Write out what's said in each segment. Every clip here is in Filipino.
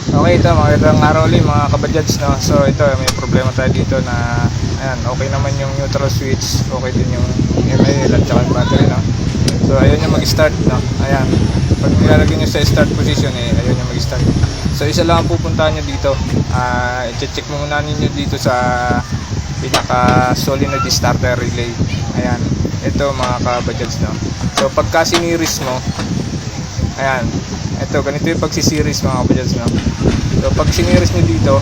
Okay, ito magandang araw ulit mga kabadyats, no? So ito may problema tayo dito na ayan, okay naman yung neutral switch, okay din yung MIL at saka yung battery, no? So ayun yung mag-start, no? Ayan, pag nilalagay nyo sa start position ayun yung mag-start. So isa lang ang pupuntahan nyo dito, i-check muna ninyo dito sa pinaka solenoid starter relay. Ayan, ito mga kabadyats, no? So pagka siniris mo, ayan, ito ganito yung pagsisiris mga kabadyats, no? So pag siniris nyo dito,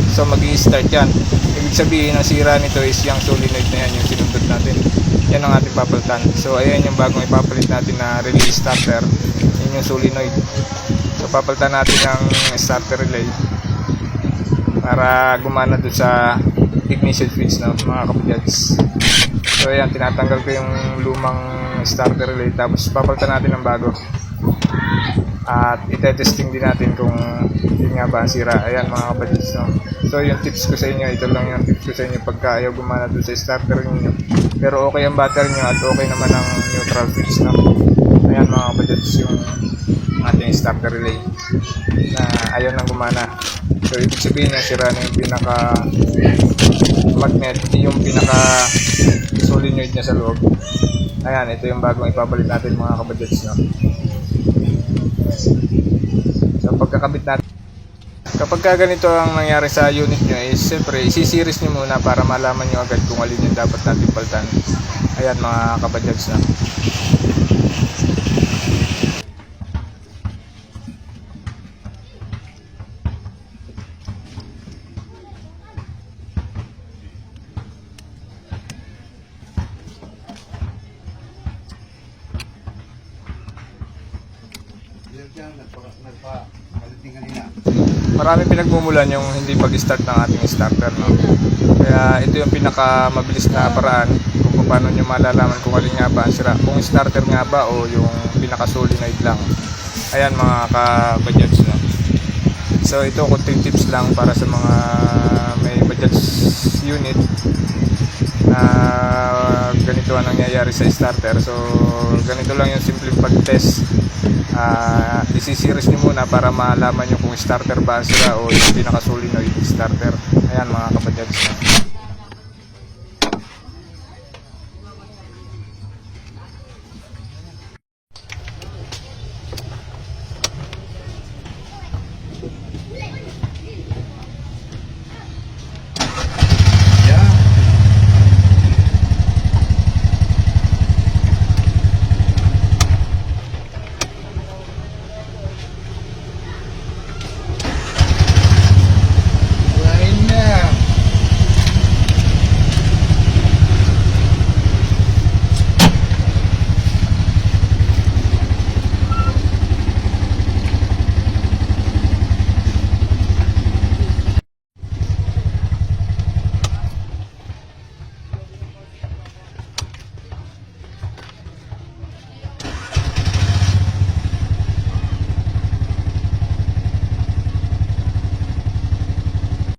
so mag-i-start yan. Ibig sabihin ang sira nito is yung solenoid na yan, yung sinundot natin. Yan ang ating papalitan. So ayan yung bagong ipapalit natin na relay starter, yun yung solenoid. So papalitan natin yung starter relay para gumana doon sa ignition switch, no, mga kabadyats. So ayan, tinatanggal ko yung lumang starter relay, tapos papalitan natin ng bago. At ite-testing din natin kung yun nga ba ang sira. Ayan mga kabadyats, no? So yung tips ko sa inyo, ito lang yung tips ko sa inyo pagka ayaw gumana doon sa starter niyo, pero okay ang battery nyo at okay naman ang neutral switch, no? Ayan mga kabadyats, yung ating starter relay na ayaw nang gumana. So ibig sabihin niya sira na yung pinaka magnet, yung pinaka solenoid niya sa loob. Ayan, ito yung bagong ipapalit natin mga kabadyats, no? So pagkakabit natin, kapag ganito ang nangyari sa unit nyo, siyempre isisiris nyo muna para malaman nyo agad kung alin yung dapat natin palitan. Ayan mga kabadyats, na marami pinagmumulan yung hindi pag-start ng ating starter, no? Kaya ito yung pinaka mabilis na paraan kung paano nyo malalaman kung alin nga ba ang sira, kung starter nga ba o yung pinaka solenoid lang. Ayan mga ka-budgets, no? So ito konting tips lang para sa mga may budgets unit na ganito ang nangyayari sa starter. So ganito lang yung simpleng pag-test. Isisiris nyo muna para malaman nyo kung starter ba ang sira o yung pinaka solenoid starter. Ayan mga kabadyats.